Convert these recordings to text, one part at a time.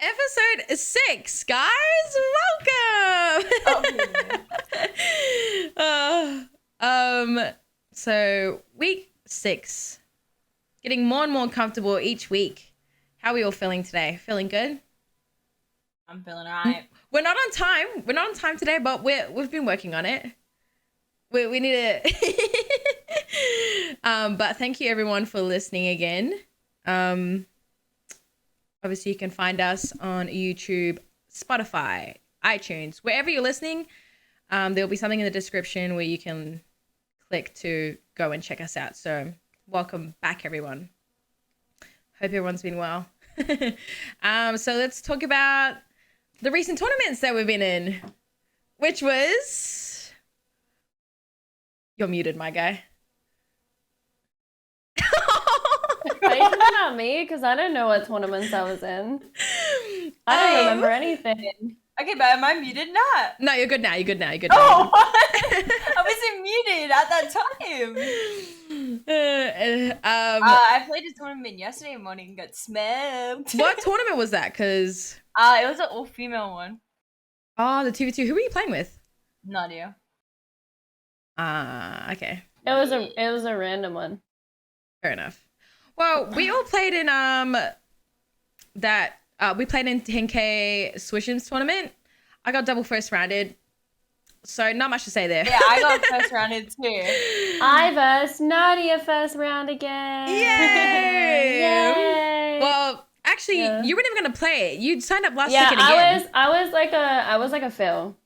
Episode 6, guys. Welcome. So week 6, getting more and more comfortable each week. How are we all feeling today? Feeling good? I'm feeling alright. We're not on time. We're not on time today, but we've been working on it. We need to. But thank you everyone for listening again. Obviously, you can find us on YouTube, Spotify, iTunes, wherever you're listening. There'll be something in the description where you can click to go and check us out. So welcome back, everyone. Hope everyone's been well. So let's talk about the recent tournaments that we've been in, which was... You're muted, my guy. Are you talking about me? Because I don't know what tournaments I was in. I don't remember anything. Okay, but am I muted? Not. No, you're good now. You're good now. You're good Oh, now. what? I wasn't muted at that time. I played a tournament yesterday morning and got smoked. What tournament was that? Because it was an all-female one. oh, the 2v2. Who were you playing with? No idea. Okay. It was a random one. Fair enough. Well, we all played in we played in 10K Swishins tournament. I got double first rounded, so not much to say there. Yeah, I got first rounded too. I versed Nadia first round again. Yay! Yay! Well, actually, you weren't even gonna play it. You signed up last yeah, second again. I was like a fail.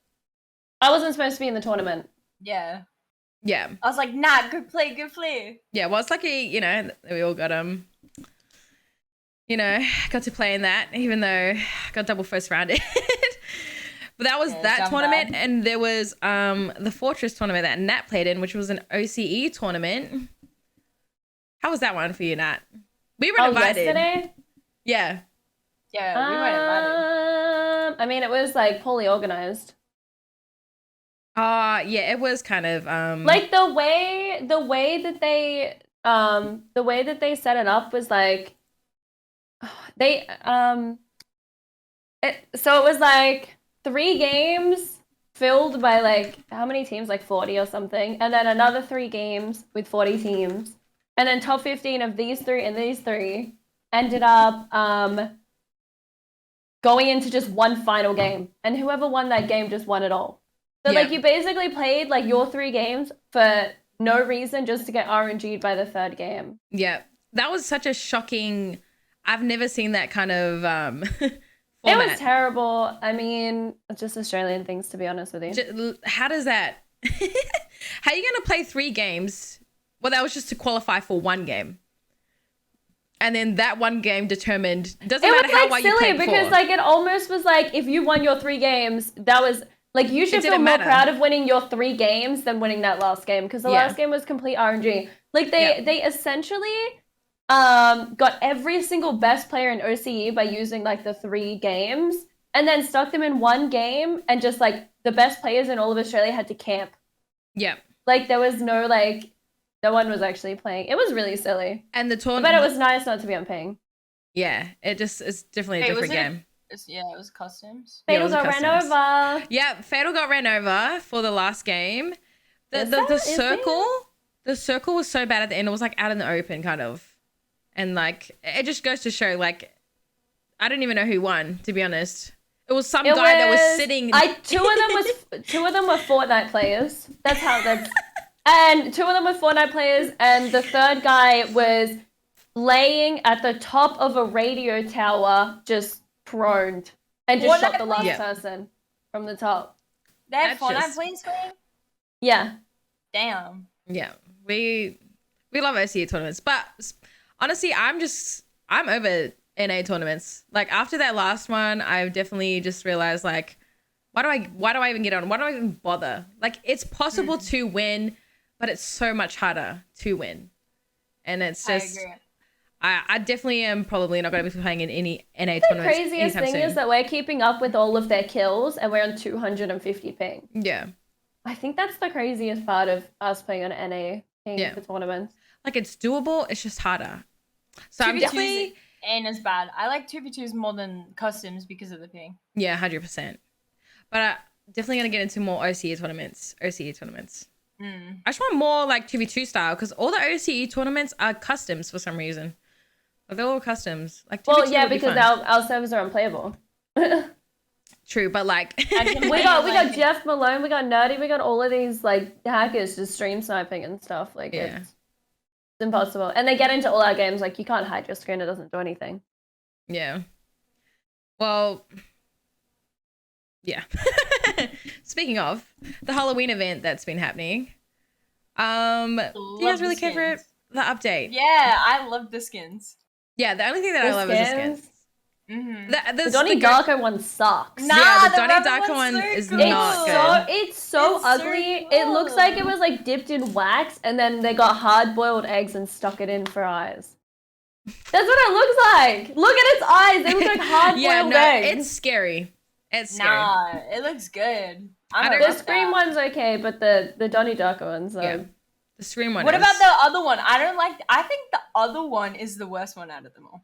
I wasn't supposed to be in the tournament. Yeah. Yeah. I was like, nah, good play, good play. Yeah, well, it's lucky, that we all got got to play in that, even though I got double first rounded. But that was that tournament, bad. And there was the Fortress tournament that Nat played in, which was an OCE tournament. How was that one for you, Nat? We were invited. Yesterday? Yeah. Yeah, we weren't invited. I mean, it was like poorly organized. Yeah, it was kind of like the way that they set it up was like they so it was like 3 games filled by like how many teams, like 40 or something, and then another 3 games with 40 teams, and then top 15 of these 3 and these 3 ended up going into just one final game, and whoever won that game just won it all. So, like, you basically played, like, your 3 games for no reason just to get RNG'd by the 3rd game. Yeah. That was such a shocking... I've never seen that kind of It was terrible. I mean, it's just Australian things, to be honest with you. How does that... How are you going to play 3 games? Well, that was just to qualify for 1 game. And then that 1 game determined... Doesn't matter how well you played because, like, it almost was like, if you won your 3 games, that was... Like, you should feel more proud of winning your 3 games than winning that last game, because the last game was complete RNG. Like, they essentially got every single best player in OCE by using, like, the 3 games, and then stuck them in 1 game, and just, like, the best players in all of Australia had to camp. Yeah. Like, there was no, like, no one was actually playing. It was really silly. And the tournament... But it was nice not to be on ping. Yeah, it's definitely a different game. Yeah, it was customs. Fatal got ran over. Yeah, Fatal got ran over for the last game. The circle was so bad at the end. It was like out in the open, kind of, and like it just goes to show, like, I don't even know who won, to be honest. It was some guy that was sitting. Two of them were Fortnite players. That's how that's. And 2 of them were Fortnite players, and the 3rd guy was laying at the top of a radio tower, just proned, and just shot the last person from the top. They had Fortnite players playing? Yeah. Damn. Yeah. We love OCE tournaments, but honestly, I'm over NA tournaments. Like, after that last one, I've definitely just realized, like, why do I even get on? Why do I even bother? Like, it's possible to win, but it's so much harder to win. And it's just... I agree. I definitely am probably not going to be playing in any NA tournaments. The craziest thing is that we're keeping up with all of their kills, and we're on 250 ping. Yeah. I think that's the craziest part of us playing on NA ping for tournaments. Like, it's doable, it's just harder. So I'm definitely... ain't as bad. I like 2v2s more than customs because of the ping. Yeah, 100%. But definitely gonna get into more OCE tournaments. I just want more like 2v2 style because all the OCE tournaments are customs for some reason. But they're all customs. Like 2v2 well, yeah, be because fun. our servers are unplayable. True, but like we got Jeff Malone, we got Nerdy, we got all of these like hackers just stream sniping and stuff. Like it's impossible. And they get into all our games, like you can't hide your screen, it doesn't do anything. Yeah. Well, yeah. Speaking of the Halloween event that's been happening, do you guys really care for the update? Yeah, I love the skins. Yeah, the only thing that I love is the skins. Mm-hmm. The Donnie Darko one sucks. Nah, yeah, the Donnie Darko one is not good. It's so ugly. So cool. It looks like it was like dipped in wax and then they got hard-boiled eggs and stuck it in for eyes. That's what it looks like. Look at its eyes. They look like hard-boiled eggs. It's scary. It's scary. Nah, it looks good. The Scream one's okay, but the Donnie Darko one's the Scream one. What about the other one? I think the other one is the worst one out of them all.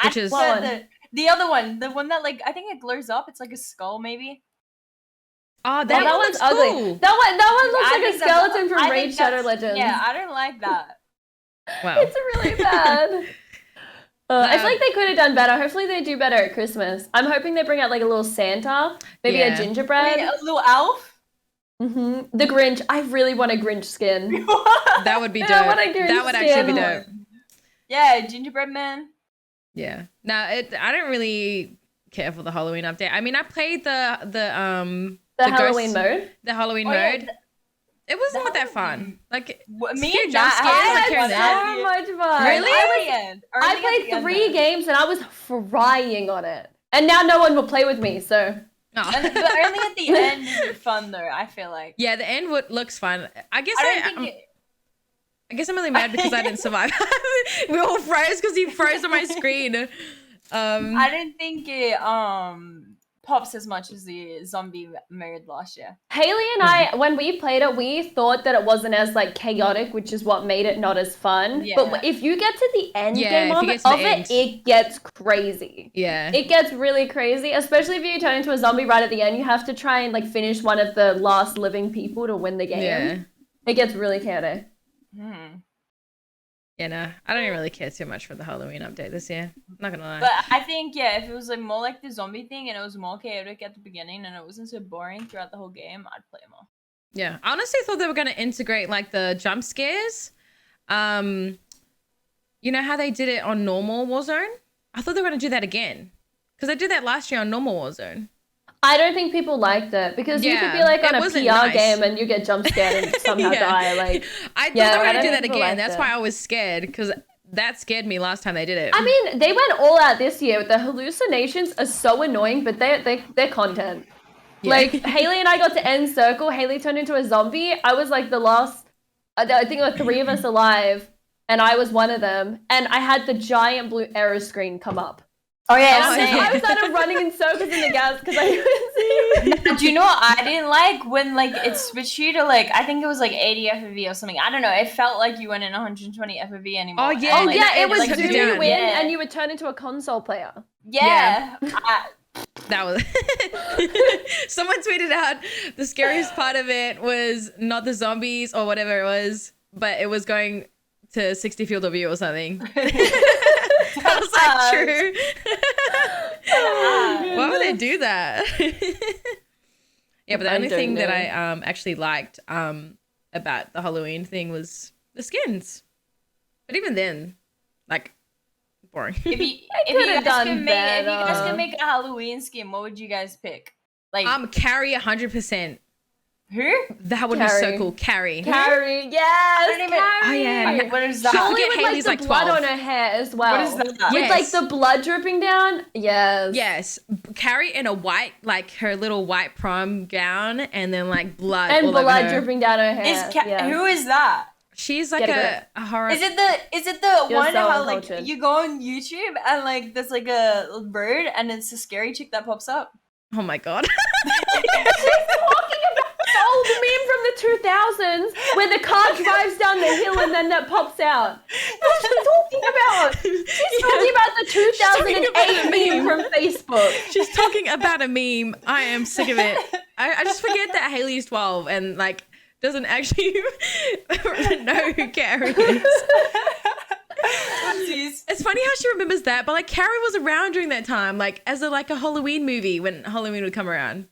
Which is the other one, the one that like I think it glows up. It's like a skull, maybe. Oh, that one one's looks ugly. cool. That one looks like a skeleton from Raid Shadow Legends. Yeah, I don't like that. Wow, it's really bad. I feel like they could have done better. Hopefully they do better at Christmas. I'm hoping they bring out like a little Santa, maybe a gingerbread. Wait, a little elf? Mm-hmm. The Grinch. I really want a Grinch skin. That would be dope. That would actually be dope. Yeah, gingerbread man. Yeah. No, I don't really care for the Halloween update. I mean, I played the Halloween mode. The Halloween mode. It was not that fun. Like me and I had so much fun. Really? I played 3 games and I was frying on it. And now no one will play with me, so. But only at the end is fun though, I feel like. Yeah, the end looks fun. I guess I guess I'm really mad because I didn't survive. We all froze because he froze on my screen. I didn't think it pops as much as the zombie mode last year. Haley and I, when we played it, we thought that it wasn't as like chaotic, which is what made it not as fun. Yeah. But if you get to the end game of it, it gets crazy. Yeah. It gets really crazy, especially if you turn into a zombie right at the end. You have to try and like finish one of the last living people to win the game. Yeah. It gets really chaotic. Yeah, no, I don't really care too much for the Halloween update this year. I'm not gonna lie. But I think, if it was like more like the zombie thing and it was more chaotic at the beginning and it wasn't so boring throughout the whole game, I'd play more. Yeah, I honestly thought they were gonna integrate like the jump scares. You know how they did it on normal Warzone? I thought they were gonna do that again because they did that last year on normal Warzone. I don't think people liked it because you could be like on a PR game and you get jump scared and somehow die. Like I thought they were gonna do that again. That's why I was scared because that scared me last time they did it. I mean, they went all out this year. The hallucinations are so annoying, but they're content. Yeah. Like Haley and I got to end circle. Haley turned into a zombie. I was like the last. I think there were 3 of us alive, and I was one of them. And I had the giant blue error screen come up. Oh yeah, I started running in circles in the gas because I couldn't see. Do you know what I didn't like when like it switched you to like I think it was like 80 FOV or something. I don't know. It felt like you weren't in 120 FOV anymore. Oh yeah, it was do you win and you would turn into a console player. Yeah. That was someone tweeted out the scariest part of it was not the zombies or whatever it was, but it was going to 60 field of view or something. I was like, true. Why would they do that? Yeah, but the only thing that I actually liked about the Halloween thing was the skins. But even then, like, boring. If you guys could make a Halloween skin, what would you guys pick? Like Carrie 100%. Who? That would be so cool. Carrie. Carrie, yes. Carrie. Oh yeah. What is that? Surely with Haley's like the blood on her hair as well. What is that? With like the blood dripping down. Yes. Yes. Carrie in a white, like her little white prom gown, and then like blood. And all blood over dripping down her hair. Who is that? She's like a horror. Is it the You're one so how like uncultured. you go on YouTube and like there's like a bird and it's a scary chick that pops up? Oh my god. old meme from the 2000s where the car drives down the hill and then that pops out. What's she talking about? She's talking about the 2008 meme from Facebook. She's talking about a meme. I am sick of it. I just forget that Haley's 12 and like doesn't actually know who Carrie is. It's funny how she remembers that, but like Carrie was around during that time, like as a Halloween movie when Halloween would come around.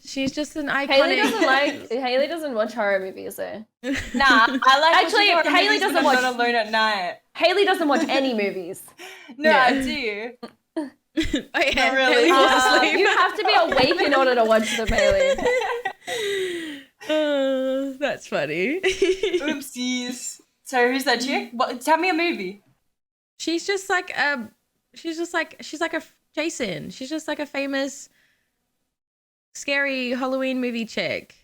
She's just an iconic. Haley doesn't watch horror movies though. Nah, I like actually Haley doesn't watch Alone at Night. Haley doesn't watch any movies. No, yeah. I do. Oh yeah, not really. You have to be awake in order to watch them, Haley. That's funny. Oopsies. So who's that chick? Tell me a movie. She's like a Jason. She's just like a famous scary Halloween movie chick.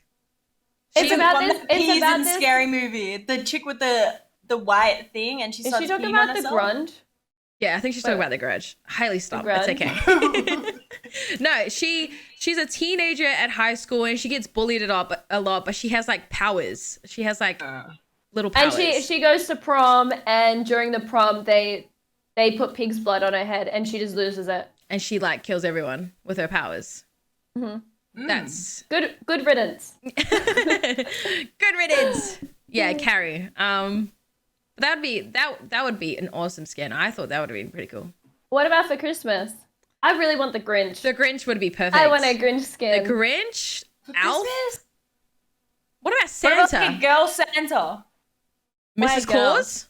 It's about this scary movie. The chick with the white thing, and she starts Is she talking peeing about on the herself? grunge? Yeah, I think she's talking about The Grudge. Highly stop. It's okay. No, she's a teenager at high school and she gets bullied a lot, but she has like powers. She has like little powers. And she goes to prom, and during the prom they put pig's blood on her head and she just loses it. And she like kills everyone with her powers. Mm-hmm. That's good riddance. Good riddance. Yeah, Carrie. That would be an awesome skin. I thought that would have been pretty cool. What about for Christmas? I really want the Grinch. The Grinch would be perfect. I want a Grinch skin. The Grinch? For Elf? Christmas? What about Santa? What about the girl Santa? Mrs. Claus?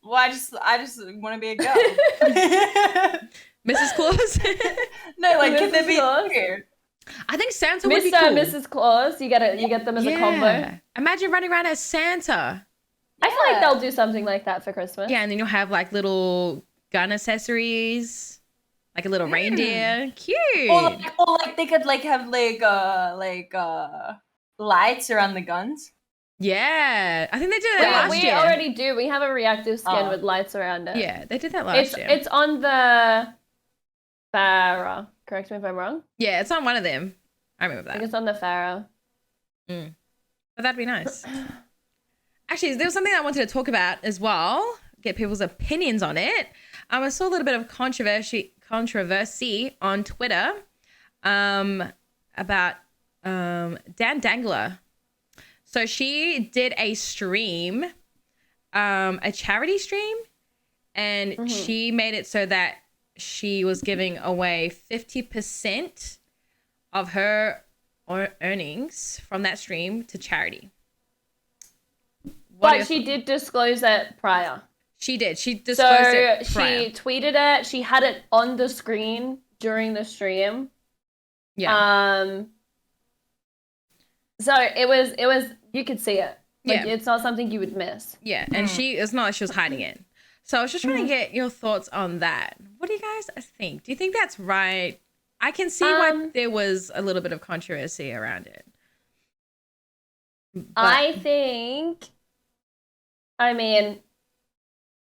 Well, I just want to be a girl. Mrs. Claus? No, like, can there be Claus? I think Santa would be Mr. cool. and Mrs. Claus, you get them as a combo. Imagine running around as Santa. I feel like they'll do something like that for Christmas. Yeah, and then you'll have like little gun accessories, like a little reindeer. Cute. Or like they could like have lights around the guns. Yeah, I think they did that last year. We already do. We have a reactive skin with lights around it. Yeah, they did that last year. It's on the Farah. Correct me if I'm wrong. Yeah, it's on one of them. I remember that. I think it's on the Farah. But that'd be nice. Actually, there was something I wanted to talk about as well. Get people's opinions on it. I saw a little bit of controversy on Twitter about Dan Dangler. So she did a stream, a charity stream, and she made it so that she was giving away 50% of her earnings from that stream to charity. But she did disclose it prior. She did. She disclosed it prior. She tweeted it. She had it on the screen during the stream. Yeah. So it was you could see it. Like, it's not something you would miss. Yeah, and it's not like she was hiding it. So I was just trying to get your thoughts on that. What do you guys think? Do you think that's right? I can see why there was a little bit of controversy around it. But I think, I mean,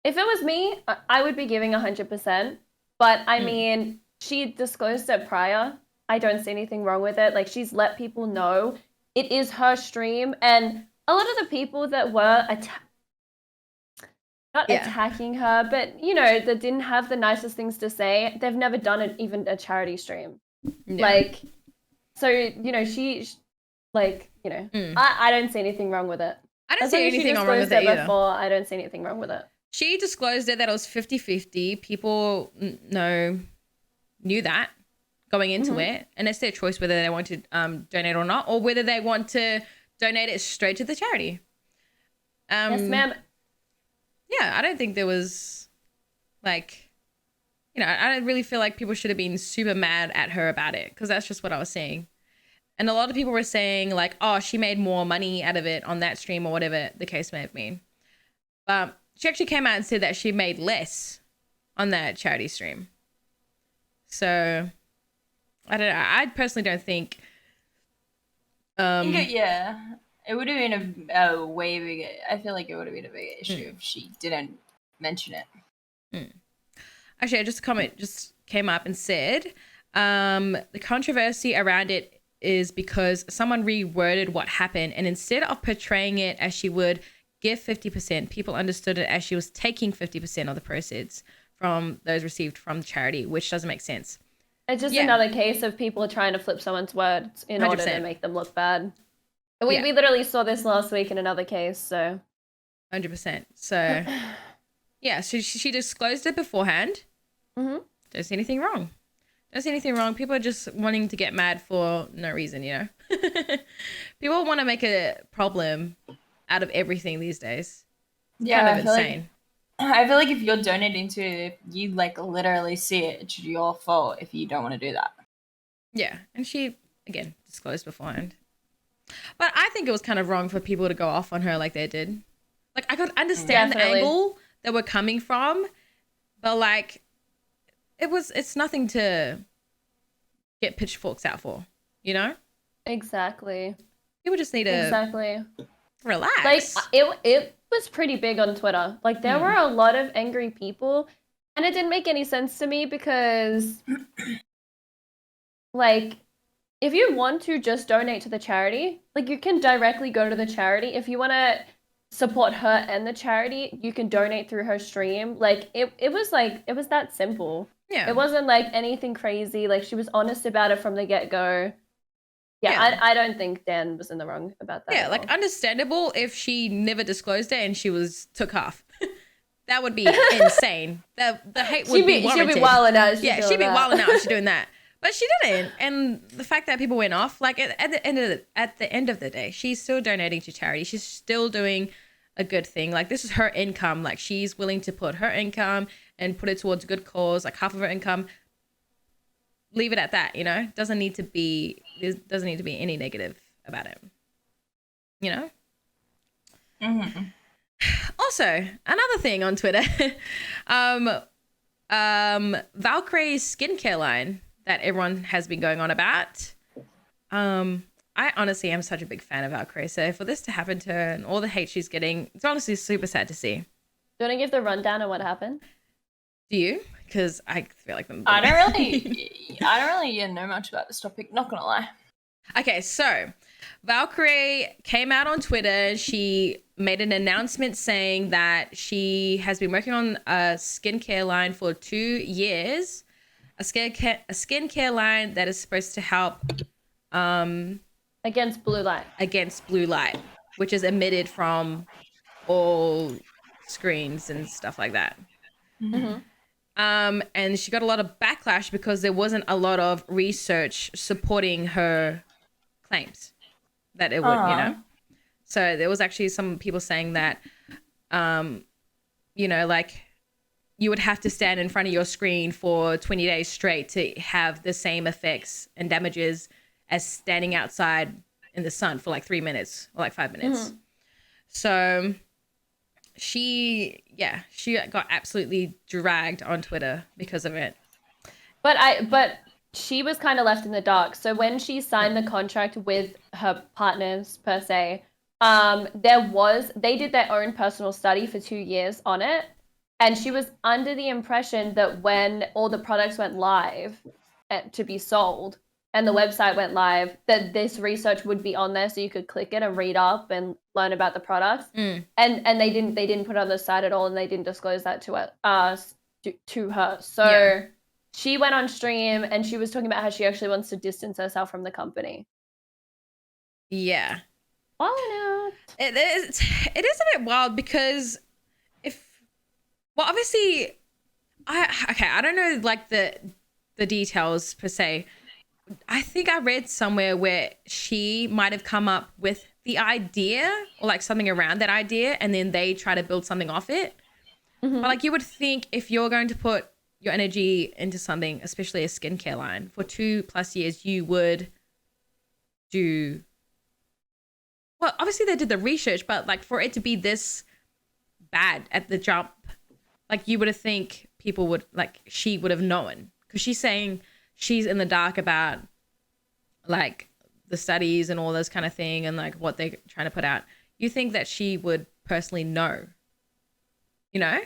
if it was me, I would be giving 100%. But I mean, she disclosed it prior. I don't see anything wrong with it. Like, she's let people know it is her stream. And a lot of the people that were attacking her, but, you know, that didn't have the nicest things to say, they've never done even a charity stream. Yeah. Like, so, you know, I don't see anything wrong with it. I don't see anything wrong with it either. I don't see anything wrong with it. She disclosed it that it was 50-50. People knew that going into it, and it's their choice whether they want to donate or not, or whether they want to donate it straight to the charity. Yes, ma'am. Yeah, I don't think there was, like, you know, I don't really feel like people should have been super mad at her about it, because that's just what I was saying. And a lot of people were saying, like, oh, she made more money out of it on that stream or whatever the case may have been. But she actually came out and said that she made less on that charity stream. So, I don't know. I personally don't think... It would have been a way bigger... I feel like it would have been a bigger issue if she didn't mention it. Actually, a comment just came up and said, the controversy around it is because someone reworded what happened, and instead of portraying it as she would give 50%, people understood it as she was taking 50% of the proceeds from those received from the charity, which doesn't make sense. It's just another case of people trying to flip someone's words in 100%. Order to make them look bad. We literally saw this last week in another case, so. 100%. So, yeah, so she disclosed it beforehand. Mm-hmm. Don't see anything wrong. Don't see anything wrong. People are just wanting to get mad for no reason, you know? People want to make a problem out of everything these days. Yeah, kind of insane. I feel like if you're donating to it, you like literally see it. It's your fault if you don't want to do that. Yeah, and she, again, disclosed beforehand. But I think it was kind of wrong for people to go off on her like they did. Like, I could understand the angle they were coming from, but like, it's nothing to get pitchforks out for, you know? Exactly. People just need to relax. Like, it was pretty big on Twitter. Like, there were a lot of angry people, and it didn't make any sense to me because, like, if you want to just donate to the charity, like, you can directly go to the charity. If you want to support her and the charity, you can donate through her stream. Like, it was that simple. Yeah. It wasn't like anything crazy. Like, she was honest about it from the get-go. Yeah. I don't think Dan was in the wrong about that. Yeah, like, understandable if she never disclosed it and she took half. That would be insane. The hate would be warranted. She'd be wilding out. She'd be wilding out if she's doing that. But she didn't. And the fact that people went off, like, at the end of the day, she's still donating to charity. She's still doing a good thing. Like, this is her income. Like, she's willing to put her income and put it towards a good cause, like half of her income. Leave it at that, you know? There doesn't need to be any negative about it. You know? Mm-hmm. Also, another thing on Twitter, Valkyrae's skincare line that everyone has been going on about. I honestly am such a big fan of Valkyrae, so for this to happen to her and all the hate she's getting, it's honestly super sad to see. Do you want to give the rundown of what happened? Do you? Because I feel like I don't really know much about this topic, not gonna lie. Okay, so Valkyrae came out on Twitter. She made an announcement saying that she has been working on a skincare line for 2 years. A skincare line that is supposed to help against blue light. Against blue light, which is emitted from all screens and stuff like that. Mm-hmm. And she got a lot of backlash because there wasn't a lot of research supporting her claims that it would, you know. So there was actually some people saying that, you know, like, you would have to stand in front of your screen for 20 days straight to have the same effects and damages as standing outside in the sun for like 3 minutes or like 5 minutes. Mm-hmm. So she got absolutely dragged on Twitter because of it. But she was kind of left in the dark. So when she signed the contract with her partners per se, they did their own personal study for 2 years on it. And she was under the impression that when all the products went live to be sold and the website went live, that this research would be on there so you could click it and read up and learn about the products. And they didn't put it on the site at all, and they didn't disclose that to her. So she went on stream and she was talking about how she actually wants to distance herself from the company. Yeah. Well, no. It is a bit wild because obviously, I don't know, like, the details per se. I think I read somewhere where she might have come up with the idea or like something around that idea, and then they try to build something off it. Mm-hmm. But like, you would think if you're going to put your energy into something, especially a skincare line, for 2+ years, you would do. Well, obviously they did the research, but like, for it to be this bad at the jump, like, you would have think people would, like, she would have known, because she's saying she's in the dark about like the studies and all this kind of thing and like what they're trying to put out. You think that she would personally know, you know?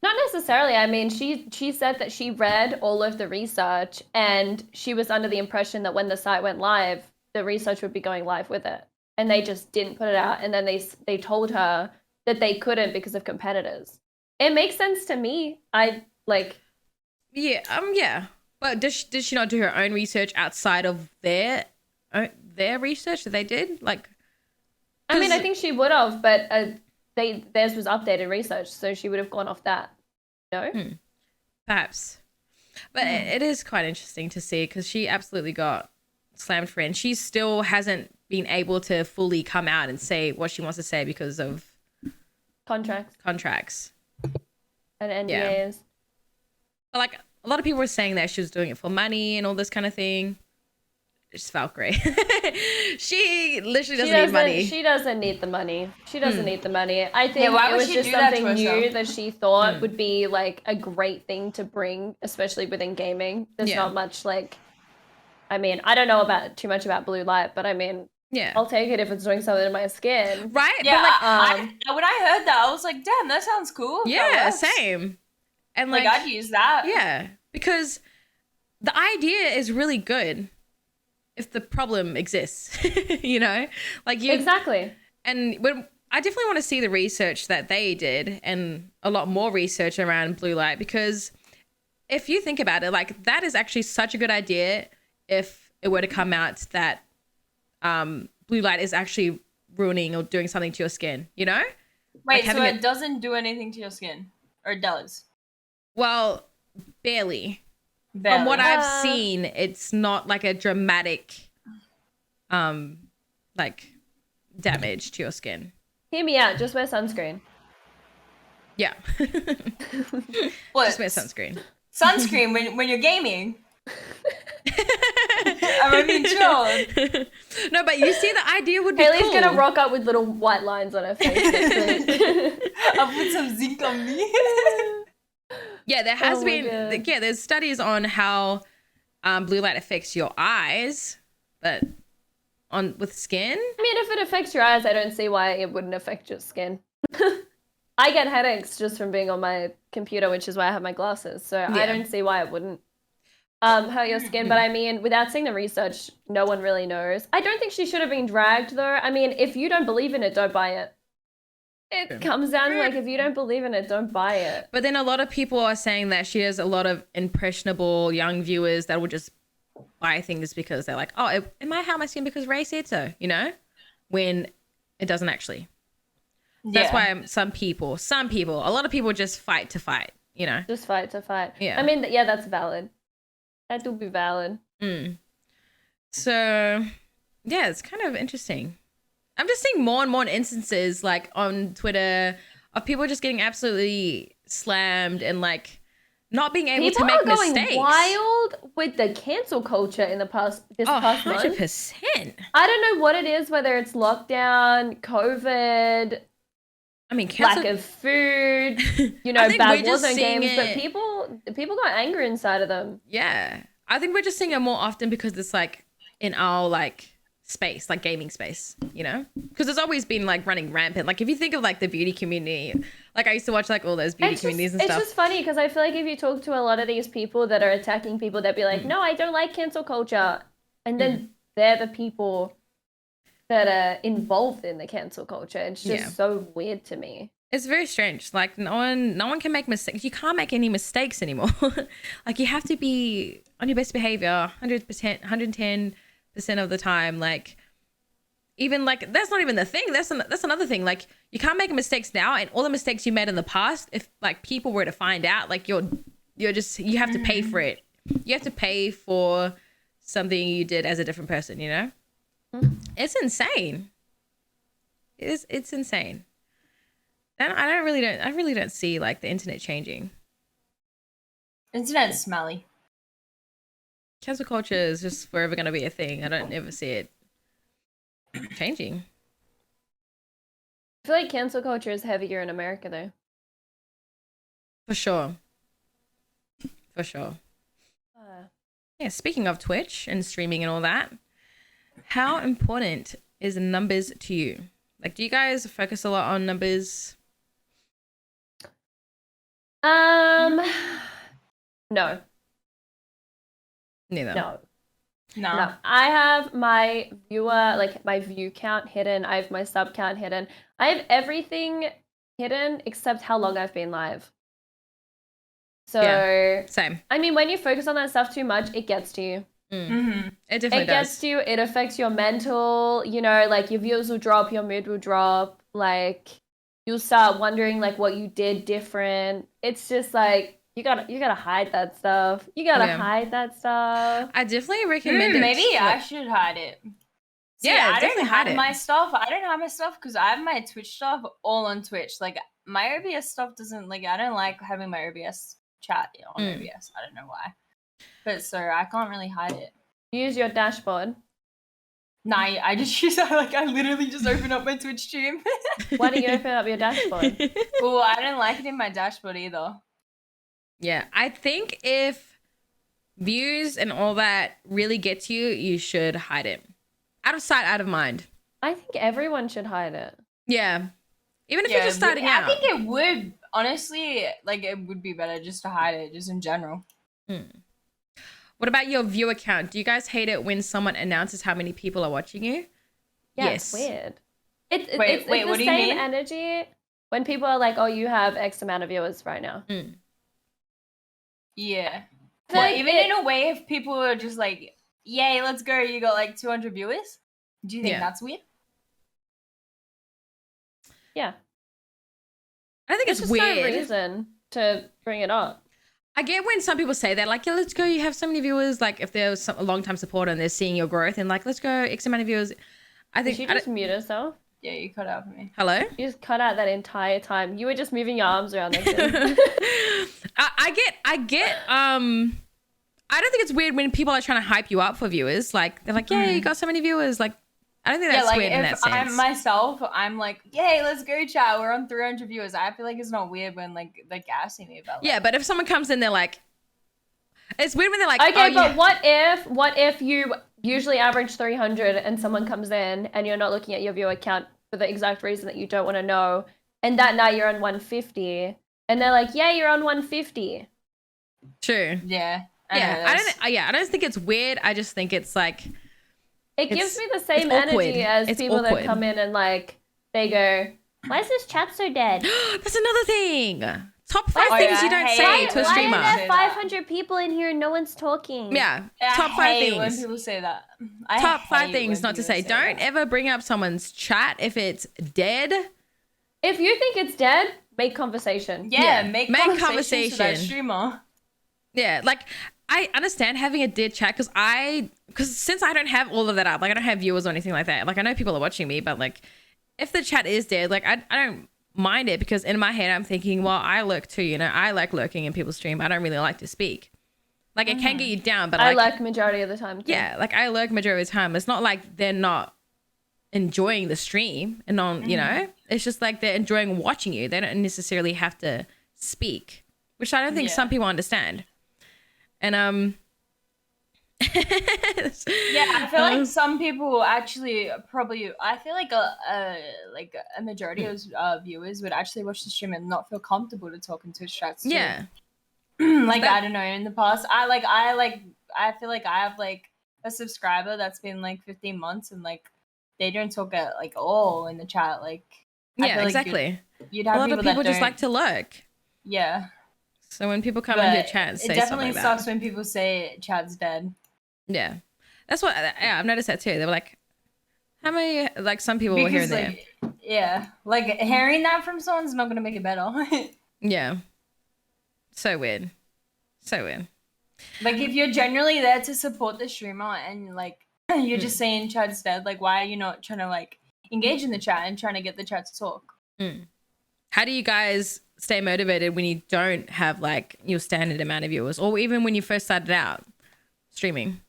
Not necessarily. I mean, she said that she read all of the research and she was under the impression that when the site went live, the research would be going live with it, and they just didn't put it out. And then they told her that they couldn't because of competitors. It makes sense to me. Yeah. But did she not do her own research outside of their research that they did? Like, I mean, I think she would have, but theirs was updated research, so she would have gone off that. No, perhaps. But it is quite interesting to see because she absolutely got slammed for it, and she still hasn't been able to fully come out and say what she wants to say because of contracts and NDAs. Yeah. Like, a lot of people were saying that she was doing it for money and all this kind of thing. It's Valkyrae. She literally doesn't need money. She doesn't need the money. She doesn't need the money. I think it was just something new that she thought would be like a great thing to bring, especially within gaming. There's not much like, I mean, I don't know too much about blue light, but I mean, I'll take it if it's doing something to my skin. Right? Yeah. But like, when I heard that, I was like, damn, that sounds cool. Yeah, same. And like I'd use that. Yeah, because the idea is really good if the problem exists, you know? Like Exactly. And I definitely want to see the research that they did and a lot more research around blue light, because if you think about it, like, that is actually such a good idea if it were to come out that blue light is actually ruining or doing something to your skin, you know? Wait, like so it doesn't do anything to your skin? Or it does? Well, barely. From what I've seen, it's not like a dramatic like damage to your skin. Hear me out, just wear sunscreen. Yeah. What? Just wear sunscreen. Sunscreen when you're gaming. I mean, sure. No, but you see, the idea would be Haley's gonna rock up with little white lines on her face. I'll put some zinc on me. Yeah, there has been. Yeah, there's studies on how blue light affects your eyes, but with skin. I mean, if it affects your eyes, I don't see why it wouldn't affect your skin. I get headaches just from being on my computer, which is why I have my glasses. So I don't see why it wouldn't hurt your skin. But I mean, without seeing the research, no one really knows. I don't think she should have been dragged, though. I mean, if you don't believe in it, don't buy it. It comes down to, like, if you don't believe in it, don't buy it. But then a lot of people are saying that she has a lot of impressionable young viewers that will just buy things because they're like, oh, it might harm my skin because Ray said so, you know? When it doesn't actually. That's why some people, a lot of people just fight to fight, you know? Just fight to fight. Yeah. I mean, yeah, that's valid. That would be valid. So, yeah, it's kind of interesting. I'm just seeing more and more instances, like, on Twitter of people just getting absolutely slammed and, like, not being able to make mistakes. People are going wild with the cancel culture in the past month. 100%. I don't know what it is, whether it's lockdown, COVID, I mean, lack of food, you know, bad Warzone games, but people got anger inside of them. Yeah. I think we're just seeing it more often because it's, like, in our, like, space, like gaming space, you know, because it's always been like running rampant. Like, if you think of like the beauty community, like I used to watch like all those beauty communities and stuff. It's just funny because I feel like if you talk to a lot of these people that are attacking people, they'd be like, no, I don't like cancel culture, and then they're the people that are involved in the cancel culture. It's just so weird to me. It's very strange. Like, no one can make mistakes. You can't make any mistakes anymore. Like, you have to be on your best behavior 100%, 110% of the time. Like, even like, that's not even the thing. That's another thing. Like, you can't make mistakes now, and all the mistakes you made in the past, if like people were to find out, like, you have to pay for it. You have to pay for something you did as a different person, you know? It's insane. It's insane. And I really don't see like the internet changing. Internet's smelly. Cancel culture is just forever going to be a thing. I don't ever see it changing. I feel like cancel culture is heavier in America, though. For sure. Yeah, speaking of Twitch and streaming and all that, how important is numbers to you? Like, do you guys focus a lot on numbers? No. Neither. No. No. I have my my view count hidden. I have my sub count hidden. I have everything hidden except how long I've been live. So yeah, same. I mean, when you focus on that stuff too much, it gets to you. It definitely gets to you. It affects your mental. You know, like your views will drop, your mood will drop. Like you'll start wondering like what you did different. It's just like you gotta hide that stuff. You gotta hide that stuff. I definitely recommend it. Maybe I should hide it. See, yeah, I definitely don't hide have it. my stuff. I don't have my stuff because I have my Twitch stuff all on Twitch. Like my OBS stuff doesn't like. I don't like having my OBS chat on OBS. I don't know why, but so I can't really hide it. Use your dashboard. Nah, I just use I literally just open up my Twitch stream. Why don't you open up your dashboard? Well, I don't like it in my dashboard either. Yeah, I think if views and all that really gets you, you should hide it. Out of sight, out of mind. I think everyone should hide it. Yeah. Even if you're just starting out. I think it would, honestly, it would be better just to hide it, just in general. What about your viewer count? Do you guys hate it when someone announces how many people are watching you? Yeah, yes. It's weird. It's wait, the what do you mean? same energy when people are like, oh, you have X amount of viewers right now. Yeah. Well, even in a way, if people are just like, yay, let's go, you got 200 viewers, do you think that's weird? Yeah. I think it's weird. No reason to bring it up. I get when some people say that, yeah, let's go, you have so many viewers, if there's a long-time supporter and they're seeing your growth and let's go, X amount of viewers. I think Did you just mute yourself? Yeah, you cut out for me. Hello? You just cut out that entire time. You were just moving your arms around. I get I don't think it's weird when people are trying to hype you up for viewers. They're like, yeah, you got so many viewers. I don't think that's weird in that sense. I'm myself, I'm like, yay, let's go, chat. We're on 300 viewers. I feel like it's not weird when they're gassing me about Yeah, but if someone comes in, they're like, it's weird when they're like, okay, but what if you usually average 300 and someone comes in and you're not looking at your viewer count for the exact reason that you don't want to know, and that night you're on 150, and they're like, yeah, you're on 150. True. Yeah. I don't think it's weird. I just think it's it gives me the same energy as people that come in and they go, why is this chat so dead? That's another thing. Top 5 things you don't say to a streamer. Why are there 500 people in here and no one's talking? Yeah. Top 5 things. When people say that. Top 5 things not to say. Don't ever bring up someone's chat if it's dead. If you think it's dead, make conversation. Yeah, make conversation with that streamer. Yeah, I understand having a dead chat because since I don't have all of that up, I don't have viewers or anything like that. I know people are watching me, but if the chat is dead, I don't mind it because in my head I'm thinking, well, I lurk too, I like lurking in people's stream. I don't really like to speak. It can get you down, but I lurk majority of the time too. Yeah, I lurk majority of the time. It's not like they're not enjoying the stream and it's just they're enjoying watching you. They don't necessarily have to speak, which I don't think some people understand. And yeah, I feel like some people actually I feel like a majority of viewers would actually watch the stream and not feel comfortable to talk in Twitch chats too. Yeah. I don't know, in the past I feel like I have a subscriber that's been 15 months and they don't talk at all in the chat. Yeah, exactly. You'd have a lot of people just like to lurk. Yeah. So when people come into chat and say something, it definitely sucks when people say chat's dead. Yeah, that's what I've noticed that too. They were like, how many some people were here and there. Yeah, hearing that from someone's not gonna make it better. Yeah, so weird, so weird. If you're generally there to support the streamer and you're just saying chat's dead, why are you not trying to engage in the chat and trying to get the chat to talk? How do you guys stay motivated when you don't have your standard amount of viewers, or even when you first started out streaming?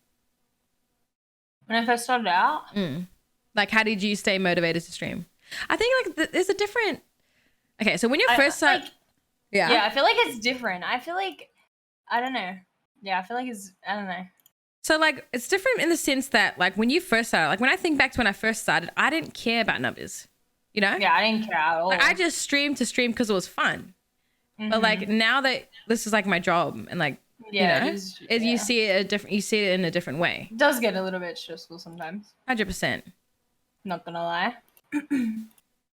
When I first started out, how did you stay motivated to stream? I think there's a different. Okay, so when you first start, yeah, I feel like it's different. I feel like I don't know. Yeah, I feel like I don't know. So it's different in the sense that when you first started, when I think back to when I first started, I didn't care about numbers. Yeah, I didn't care at all. I just streamed to stream because it was fun. But now that this is my job and Yeah, you know, you see it you see it in a different way. It does get a little bit stressful sometimes. 100%. Not gonna lie.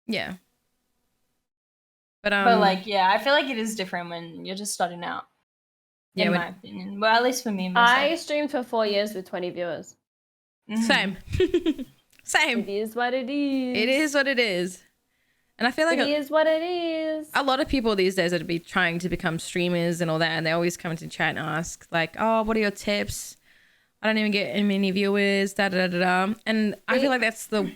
Yeah. But like, yeah, I feel like it is different when you're just starting out. Yeah, in my opinion. Well, at least for me, myself. I streamed for 4 years with 20 viewers. Same. Same. It is what it is. It is what it is. And I feel like it is what it is. A lot of people these days are trying to become streamers and all that, and they always come into chat and ask like, "Oh, what are your tips? I don't even get many viewers." Da da da da. And I feel like that's the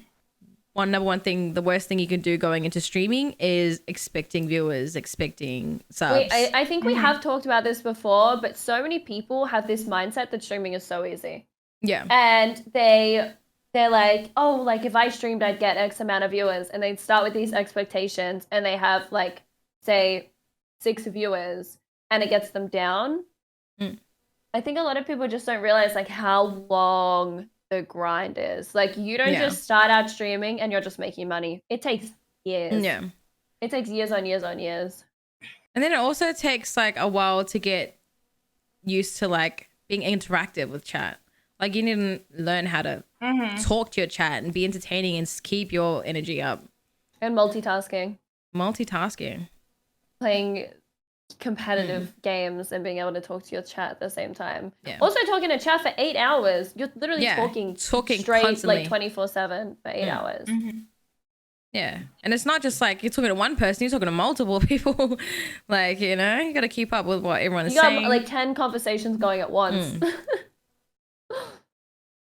number one thing. The worst thing you can do going into streaming is expecting viewers, expecting subs. I think we have talked about this before, but so many people have this mindset that streaming is so easy. Yeah. And they're like, oh, like if I streamed, I'd get X amount of viewers. And they'd start with these expectations and they have like, say, 6 viewers and it gets them down. I think a lot of people just don't realize like how long the grind is. Like you don't just start out streaming and you're just making money. It takes years. Yeah. It takes years on years on years. And then it also takes like a while to get used to like being interactive with chat. Like you need to learn how to talk to your chat and be entertaining and keep your energy up. And multitasking. Playing competitive games and being able to talk to your chat at the same time. Yeah. Also talking to chat for 8 hours. You're literally talking straight constantly. Like 24/7 for 8 hours. Yeah. And it's not just like you're talking to one person, you're talking to multiple people. Like, you know, you got to keep up with what everyone is saying. You got like 10 conversations going at once.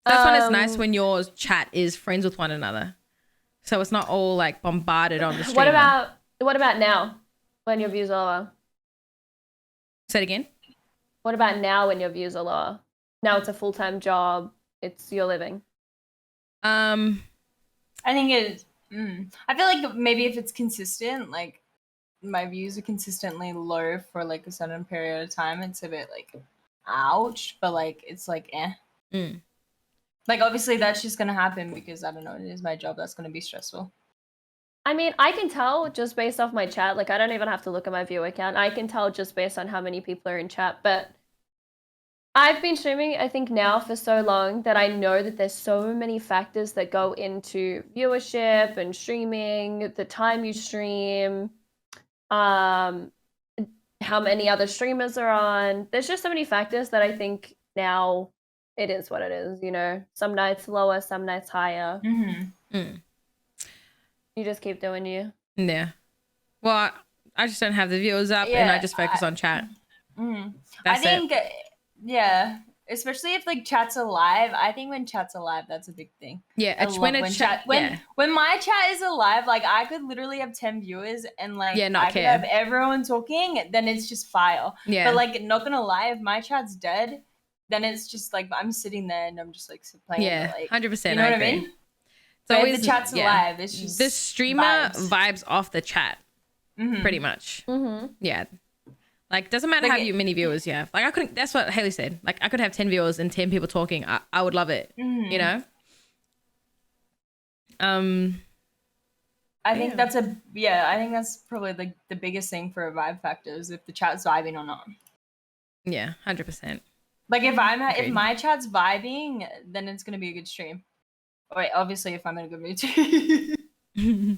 That's when it's nice when your chat is friends with one another. So it's not all like bombarded on the stream. What about now when your views are lower? Say it again. What about now when your views are lower? Now it's a full-time job. It's your living. I think it I feel like maybe if it's consistent, like my views are consistently low for like a certain period of time, it's a bit like ouch, but like it's like like obviously that's just gonna happen because I don't know, it is my job. That's gonna be stressful. I mean, I can tell just based off my chat. Like I don't even have to look at my viewer count. I can tell just based on how many people are in chat. But I've been streaming, I think now for so long that I know that there's so many factors that go into viewership and streaming, the time you stream, how many other streamers are on. There's just so many factors that I think now it is what it is, you know. Some nights lower, some nights higher. You just keep doing you. Yeah. Well, I just don't have the viewers up and I just focus on chat. I think, especially if like chat's alive. I think when chat's alive, that's a big thing. Yeah, when my chat is alive, like I could literally have 10 viewers and like I could have everyone talking, then it's just fire. Yeah. But like not gonna lie, if my chat's dead, then it's just like I'm sitting there and I'm just like playing. Yeah, like, 100%. You know what I mean? So if the chat's alive, it's just the streamer vibes off the chat, pretty much. Yeah, like doesn't matter how many viewers you have. Like I couldn't. That's what Haylee said. Like I could have 10 viewers and 10 people talking. I would love it. You know. I think that's I think that's probably like the biggest thing for a vibe factor is if the chat's vibing or not. Yeah, 100%. Like if my chat's vibing, then it's gonna be a good stream. Wait, obviously if I'm in a good mood too. Do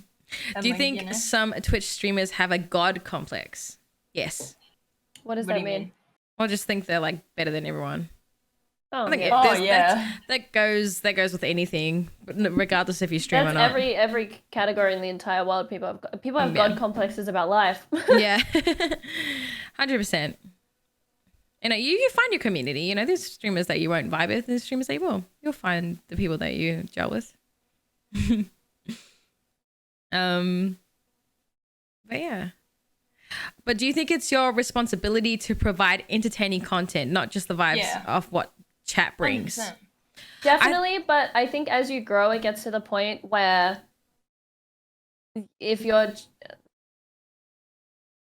you think some Twitch streamers have a god complex? Yes. What does that mean? Or just think they're like better than everyone. Oh, I think that goes with anything, regardless if you stream or not. Every category in the entire world, people have god complexes about life. Yeah, 100%. You know, you find your community. You know, there's streamers that you won't vibe with. There's streamers that you will. You'll find the people that you gel with. But yeah. But do you think it's your responsibility to provide entertaining content, not just the vibes of what chat brings? 100%. Definitely, but I think as you grow, it gets to the point where if you're...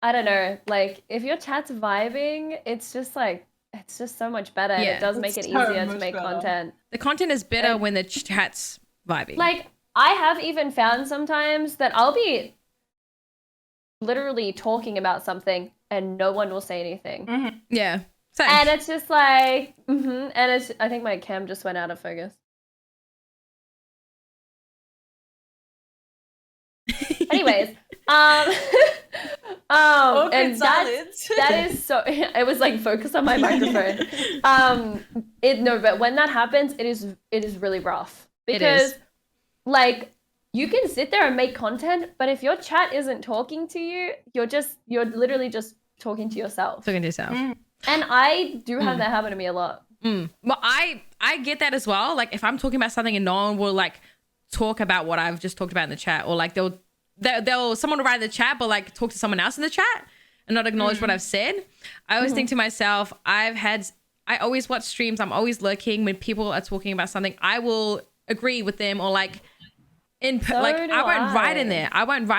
I don't know, like if your chat's vibing, it's just so much better. And it does make it easier to make content. The content is better when the chat's vibing. Like I have even found sometimes that I'll be literally talking about something and no one will say anything. Yeah, Same. And it's just like, and it's, I think my cam just went out of focus. Anyways, and that is so, it was like focused on my microphone. But when that happens, it is really rough because like you can sit there and make content, but if your chat isn't talking to you, you're literally just talking to yourself. Talking to yourself. And I do have that happen to me a lot. Well, I get that as well. Like if I'm talking about something and no one will like talk about what I've just talked about in the chat, or like someone will write in the chat but like talk to someone else in the chat and not acknowledge what I've said. I always think to myself, I always watch streams, I'm always lurking when people are talking about something. I will agree with them, or like I won't write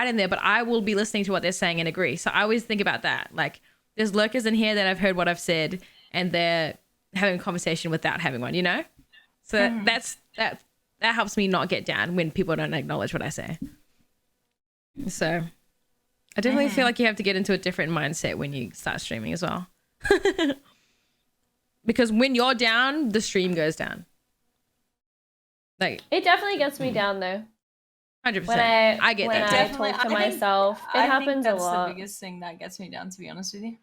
in there, but I will be listening to what they're saying and agree. So I always think about that. Like there's lurkers in here that have heard what I've said and they're having a conversation without having one, you know? So that helps me not get down when people don't acknowledge what I say. So I definitely feel like you have to get into a different mindset when you start streaming as well. Because when you're down, the stream goes down. Like it definitely gets me down though. 100%. I get that. When I talk to myself, it happens a lot. That's the biggest thing that gets me down, to be honest with you.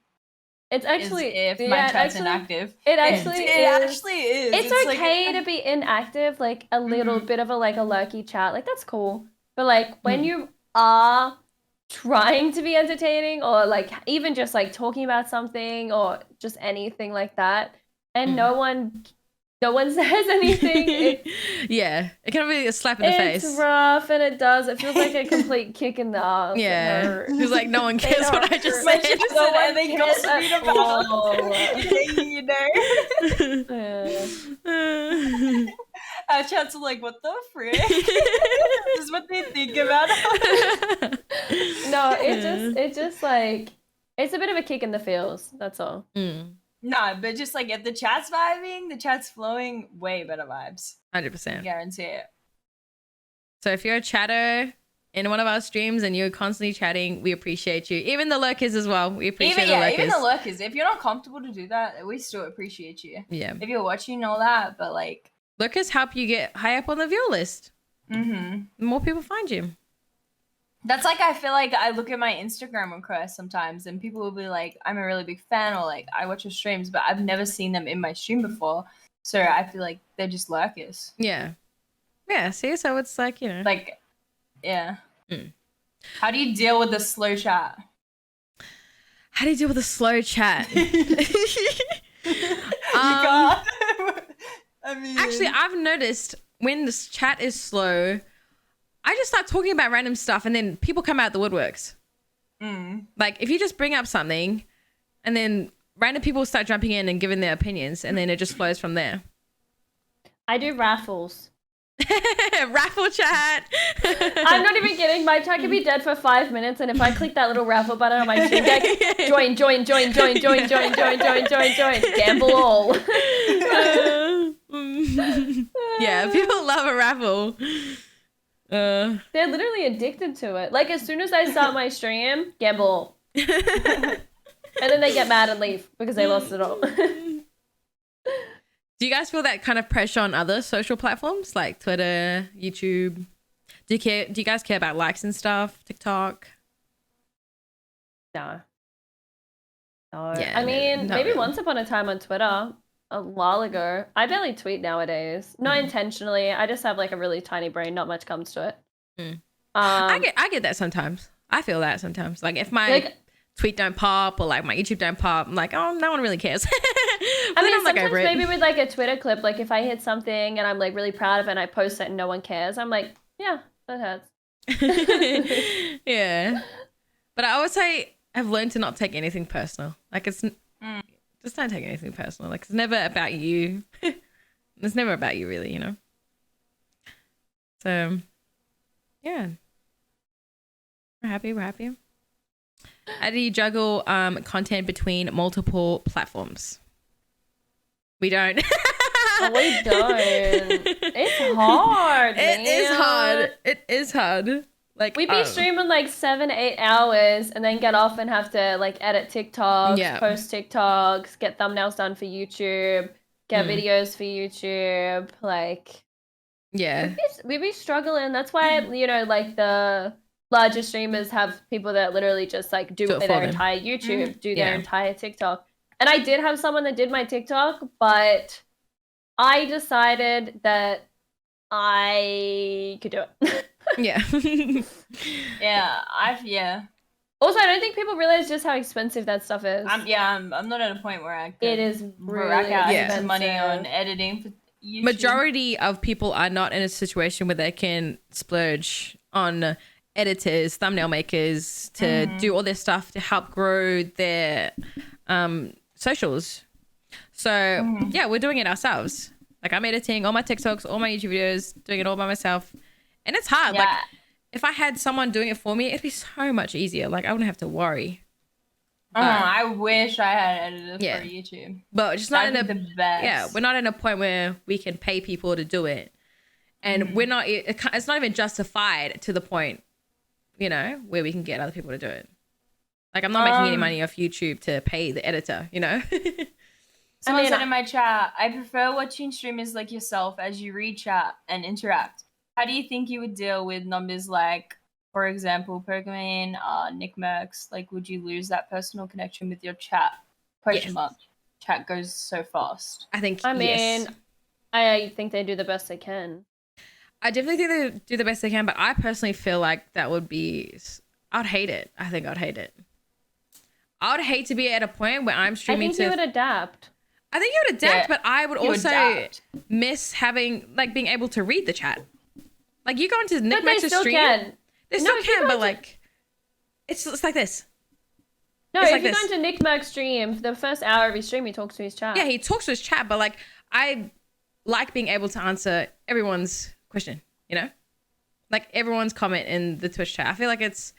It's actually if my chat's inactive. It actually is. It's okay like, to be inactive, like a little bit of a lurky chat. Like that's cool. But like when you are trying to be entertaining, or like even just like talking about something or just anything like that, and no one says anything. It can be a slap in the face. It's rough, and it feels like a complete kick in the ass. Yeah, it's like no one cares what I just said. And they gossiping about you know. Our chats are like, what the frick? This is what they think about us. No, it just like it's a bit of a kick in the feels. That's all. No, but just like if the chat's vibing, the chat's flowing, way better vibes. 100%. I guarantee it. So if you're a chatter in one of our streams and you're constantly chatting, we appreciate you. Even the lurkers as well. We appreciate the lurkers. Even the lurkers. If you're not comfortable to do that, we still appreciate you. Yeah. If you're watching and all that, but like lurkers help you get high up on the viewer list. More people find you. That's like, I feel like I look at my Instagram requests sometimes and people will be like, I'm a really big fan, or like I watch your streams, but I've never seen them in my stream before. So I feel like they're just lurkers. Yeah. Yeah. See, so it's like, you know. Like, yeah. How do you deal with the slow chat? How do you deal with a slow chat? You can't. I mean, actually, I've noticed when this chat is slow, I just start talking about random stuff and then people come out the woodworks. Like if you just bring up something and then random people start jumping in and giving their opinions and then it just flows from there. I do raffles. Raffle chat. I'm not even kidding. My chat can be dead for 5 minutes, and if I click that little raffle button on my stream deck, join. Gamble all. Yeah, people love a raffle. They're literally addicted to it. Like as soon as I start my stream, gamble all. And then they get mad and leave because they lost it all. Do you guys feel that kind of pressure on other social platforms like Twitter, YouTube? Do you guys care about likes and stuff? TikTok? No. Yeah, I mean, maybe really. once upon a time on Twitter, a while ago. I barely tweet nowadays. Not intentionally. I just have like a really tiny brain. Not much comes to it. I get that sometimes. I feel that sometimes. Like if my tweet don't pop or like my YouTube don't pop, I'm like, oh, no one really cares. I mean, sometimes maybe with like a Twitter clip, like if I hit something and I'm like really proud of it and I post it and no one cares, I'm like, yeah, that hurts. Yeah. But I always say I've learned to not take anything personal. Like it's just don't take anything personal. Like it's never about you. It's never about you really, you know? So yeah. We're happy. How do you juggle content between multiple platforms? We don't. We don't. It's hard, man. It is hard. Like we'd be streaming like 7-8 hours and then get off and have to like edit TikToks, post TikToks, get thumbnails done for YouTube, get videos for YouTube. Like, we'd be struggling. That's why, you know, like the larger streamers have people that literally just like do their entire YouTube, do their entire TikTok. And I did have someone that did my TikTok, but I decided that I could do it. Yeah. Also, I don't think people realize just how expensive that stuff is. I'm not at a point where I could it is really rack out some money on editing for YouTube. Majority of people are not in a situation where they can splurge on editors, thumbnail makers to do all this stuff to help grow their socials. So yeah, we're doing it ourselves. Like I'm editing all my TikToks, all my YouTube videos, doing it all by myself. And it's hard. Like if I had someone doing it for me, it'd be so much easier. Like I wouldn't have to worry. I wish I had edited for YouTube. But just not That'd be the best. Yeah, we're not in a point where we can pay people to do it. And we're not, it's not even justified to the point, you know, where we can get other people to do it. Like I'm not making any money off YouTube to pay the editor, you know? Someone said in my chat, I prefer watching streamers like yourself as you read chat and interact. How do you think you would deal with numbers like, for example, Pokemon, Nick Mercs? Like, would you lose that personal connection with your chat? Question mark. Chat goes so fast. I think, I mean, I think they do the best they can. I definitely think they do the best they can, but I personally feel like that would be, I'd hate it. I think I'd hate it. I would hate to be at a point where I'm streaming I think you would adapt. I think you would adapt, but I would also miss having, like, being able to read the chat. Like, you go into Nick Max's stream. They still can, but, like, it's like this. No, if you go into Nick Max's stream, the first hour of his stream, he talks to his chat. Yeah, he talks to his chat, but, like, I like being able to answer everyone's question, you know? Like, everyone's comment in the Twitch chat. I feel like that's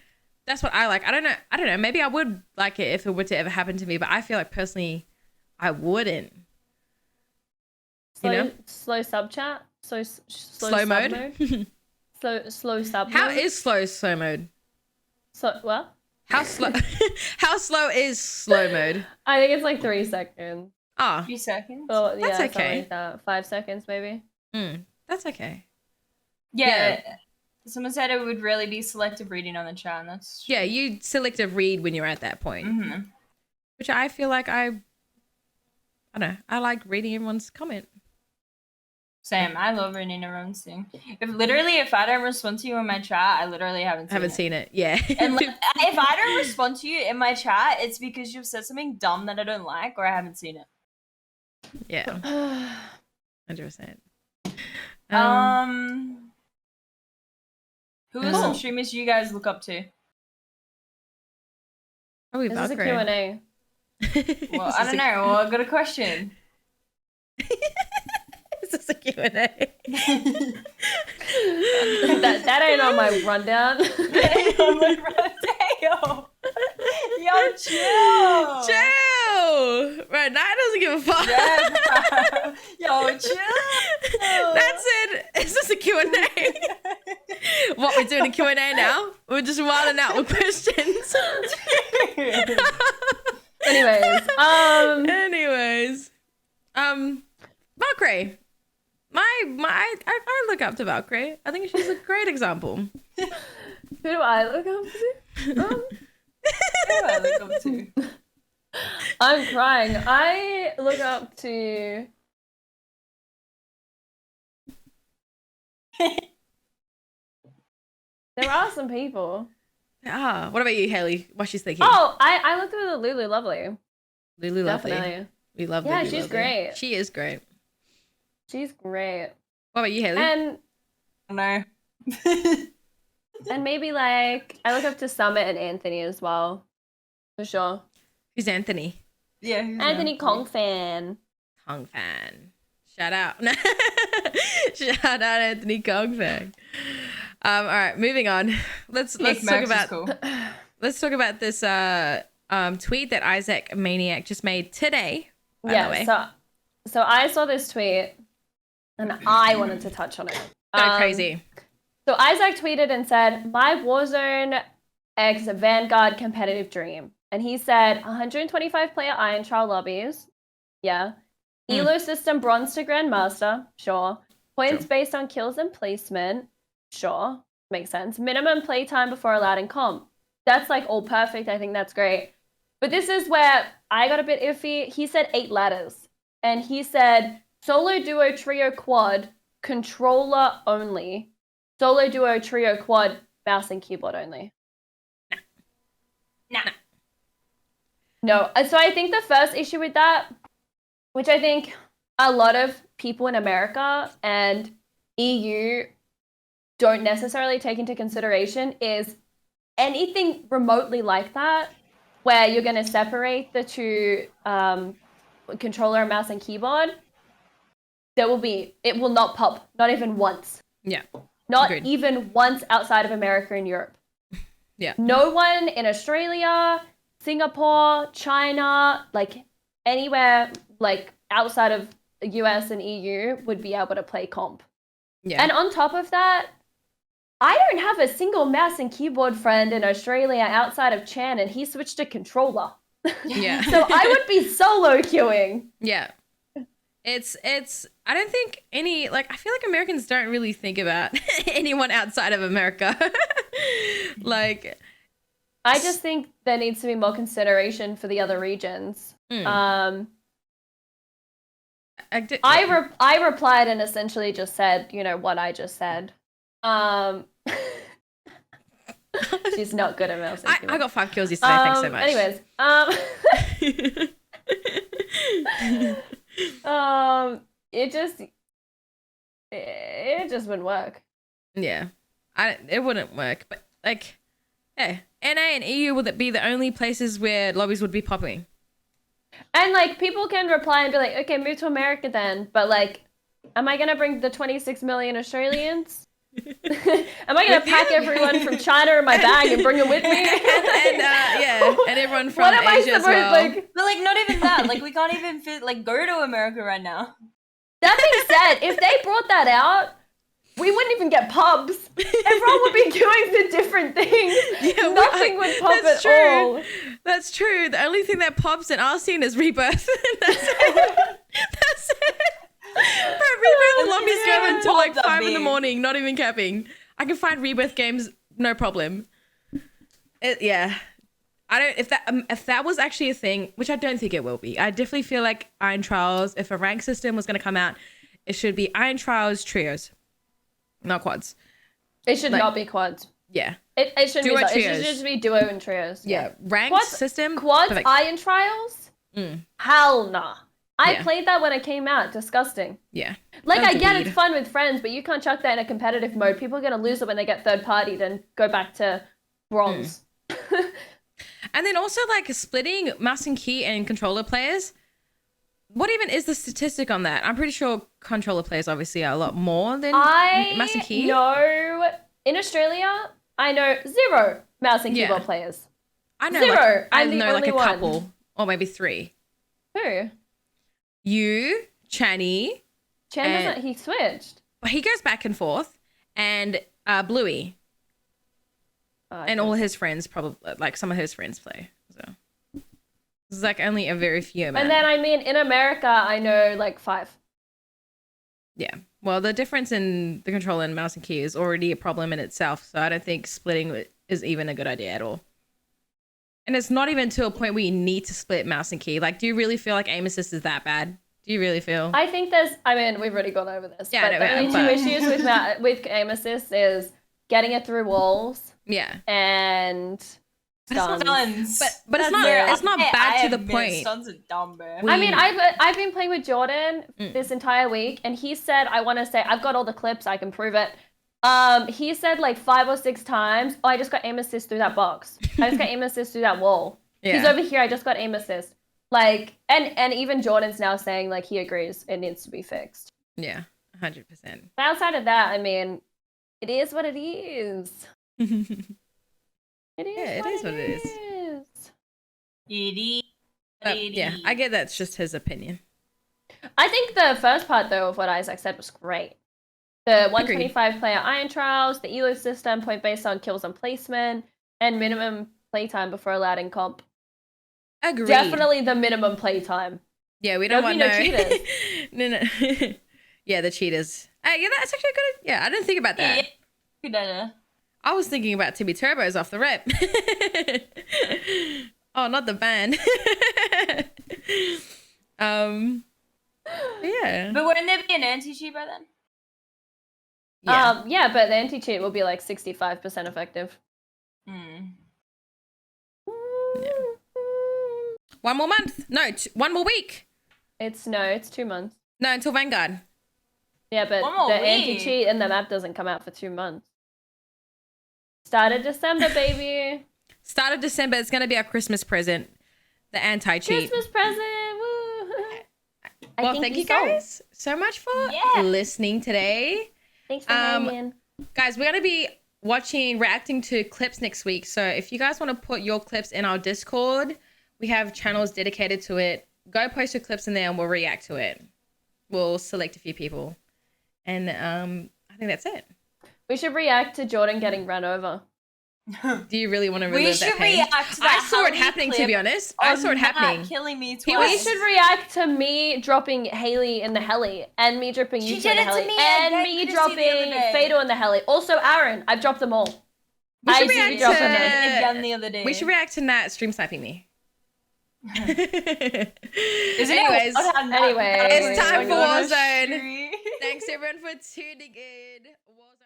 what I like. I don't know. Maybe I would like it if it were to ever happen to me, but I feel like, personally, I wouldn't. Slow sub chat? Slow mode? slow sub How mode? is slow mode? So what? How slow how slow is slow mode? I think it's like 3 seconds. Oh. A few seconds? Oh, yeah, that's okay. Like that. 5 seconds maybe. That's okay. Yeah. Someone said it would really be selective reading on the chat, and that's true. Yeah, you selective read when you're at that point. Which I feel like I don't know. I like reading everyone's comment. Same. I love reading everyone's thing. If I don't respond to you in my chat, I literally haven't seen it. Yeah. And like, if I don't respond to you in my chat, it's because you've said something dumb that I don't like or I haven't seen it. Yeah. 100%. Who are some streamers you guys look up to? Probably This is a Valkyrae. Q&A. Well, I don't know. Well, I've got a question. This is a Q&A. that ain't on my rundown. That ain't on my rundown. Yo, chill. Chill. Right, Nat doesn't give a fuck. Yeah, yo, chill. That's it. Is this a Q&A? What, we're doing a Q&A now? We're just wilding out with questions. Anyways. Valkyrae. I look up to Valkyrae. I think she's a great example. Who do I look up to? Who do I look up to? I'm crying. I look up to... There are some people. Ah, what about you, Haylee? What she's thinking? Oh, I looked at the Lulu Lovely. Lulu Lovely. Definitely. We love Yeah, Lulu she's Lovely. great. She is great. She's great. What about you, Haylee? And maybe like I look up to Summit and Anthony as well. For sure. Who's Anthony? Yeah. Anthony Kong fan. Kong fan. Shout out. Shout out Anthony Kong fan. All right, moving on. Let's talk about this tweet that Isaac Maniac just made today. By the way. So I saw this tweet and I wanted to touch on it. Go crazy. So Isaac tweeted and said, my Warzone X Vanguard competitive dream. And he said 125 player Iron Trial lobbies. Yeah. Elo system bronze to Grandmaster. Sure. Points based on kills and placement. Sure. Makes sense. Minimum playtime before allowed in comp. That's like all perfect. I think that's great. But this is where I got a bit iffy. He said 8 ladders. And he said solo, duo, trio, quad, controller only. Solo, duo, trio, quad, mouse and keyboard only. Nah. No. So I think the first issue with that, which I think a lot of people in America and EU don't necessarily take into consideration, is anything remotely like that, where you're going to separate the two controller, mouse, and keyboard, it will not pop, not even once. Yeah. Not even once outside of America and Europe. Yeah. No one in Australia, Singapore, China, like anywhere like outside of the US and EU would be able to play comp. Yeah. And on top of that, I don't have a single mouse and keyboard friend in Australia outside of Chan, and he switched to controller. Yeah. So I would be solo queuing. Yeah. It's I don't think any, like, I feel like Americans don't really think about anyone outside of America. Like, I just think there needs to be more consideration for the other regions. I replied and essentially just said, what I just said. She's not good at mouse. I got 5 kills yesterday. Thanks so much. Anyways, it just wouldn't work. Yeah, it wouldn't work. But like, yeah, NA and EU would be the only places where lobbies would be popping. And like, people can reply and be like, okay, move to America then. But like, am I gonna bring the 26 million Australians? Am I gonna pack everyone from China in my bag and bring them with me? and everyone from Asia as well. But like, not even that. Like, we can't even go to America right now. That being said, if they brought that out, we wouldn't even get pubs. Everyone would be queuing for different things. Yeah, nothing would pop at all. That's true. The only thing that pops in our scene is Rebirth. That's it. That's it. Rebirth lobbies go until like 5 in the morning, not even capping. I can find Rebirth games, no problem. Yeah. If that was actually a thing, which I don't think it will be. I definitely feel like Iron Trials, if a rank system was going to come out, it should be Iron Trials trios, not quads. It should not be quads. Yeah. It shouldn't be. It should just be duo and trios. Yeah. Ranked system. Quads, perfect. Iron Trials? Hell nah. I played that when it came out. Disgusting. Yeah. Like, I get it's fun with friends, but you can't chuck that in a competitive mode. People are going to lose it when they get third-partied and go back to bronze. And then also, like, splitting mouse and key and controller players. What even is the statistic on that? I'm pretty sure controller players obviously are a lot more than mouse and key. No. In Australia, I know 0 mouse and keyboard players. I know 0. I know like a couple or maybe 3. Who? You, Channy. Doesn't, he switched. But he goes back and forth. And Bluey. And all his friends probably, like some of his friends play. So it's like only a very few amount. And then, I mean, in America, I know like 5. Yeah. Well, the difference in the controller and mouse and key is already a problem in itself. So I don't think splitting is even a good idea at all. And it's not even to a point where you need to split mouse and key. Like, do you really feel like aim assist is that bad? Do you really feel? I think we've already gone over this. Yeah, but the only 2 issues with aim assist is getting it through walls. Yeah. And stuns. But it's not bad to the point. Stuns are dumb, bro. I mean, I've been playing with Jordan this entire week, and he said, I've got all the clips, I can prove it. He said like 5 or 6 times, I just got aim assist through that box. I just got aim assist through that wall. Yeah. He's over here, I just got aim assist. Like, and even Jordan's now saying like he agrees it needs to be fixed. Yeah, 100%. But outside of that, I mean, it is what it is. It is what it is. Yeah, I get that's just his opinion. I think the first part though of what Isaac said was great. The 125 player iron trials, the elo system, point based on kills and placement, and minimum playtime before allowed in comp. Agreed. Definitely the minimum playtime. Yeah, we don't want no cheaters. no. Yeah, the cheaters. Yeah, that's actually good. Yeah, I didn't think about that. Yeah. Good idea. I was thinking about Timmy Turbos off the rep. Oh, not the band. Yeah. But wouldn't there be an anti-cheat by then? Yeah, but the anti-cheat will be like 65% effective. Hmm. Yeah. 1 more month. No, 1 more week. It's 2 months. No, until Vanguard. Yeah, but One more the week. anti-cheat and the map doesn't come out for 2 months. Start of December, baby. Start of December. It's going to be our Christmas present. The anti-cheat. Christmas present. Woo. Well, thank you guys so much for listening today. Thanks for hanging. Guys, we're going to be reacting to clips next week. So if you guys want to put your clips in our Discord, we have channels dedicated to it. Go post your clips in there and we'll react to it. We'll select a few people. And I think that's it. We should react to Jordan getting run over. Do you really want to relive that pain? React to that. I saw it happening, to be honest. I saw it happening. Killing me twice. We should react to me dropping Haylee in the heli, and me dropping you in the heli, and me dropping Fatal in the heli. Also, Aaron, I've dropped them all. We should react again the other day. We should react to Nat stream sniping me. Anyways, it's time for Warzone. Thanks everyone for tuning in. Warzone.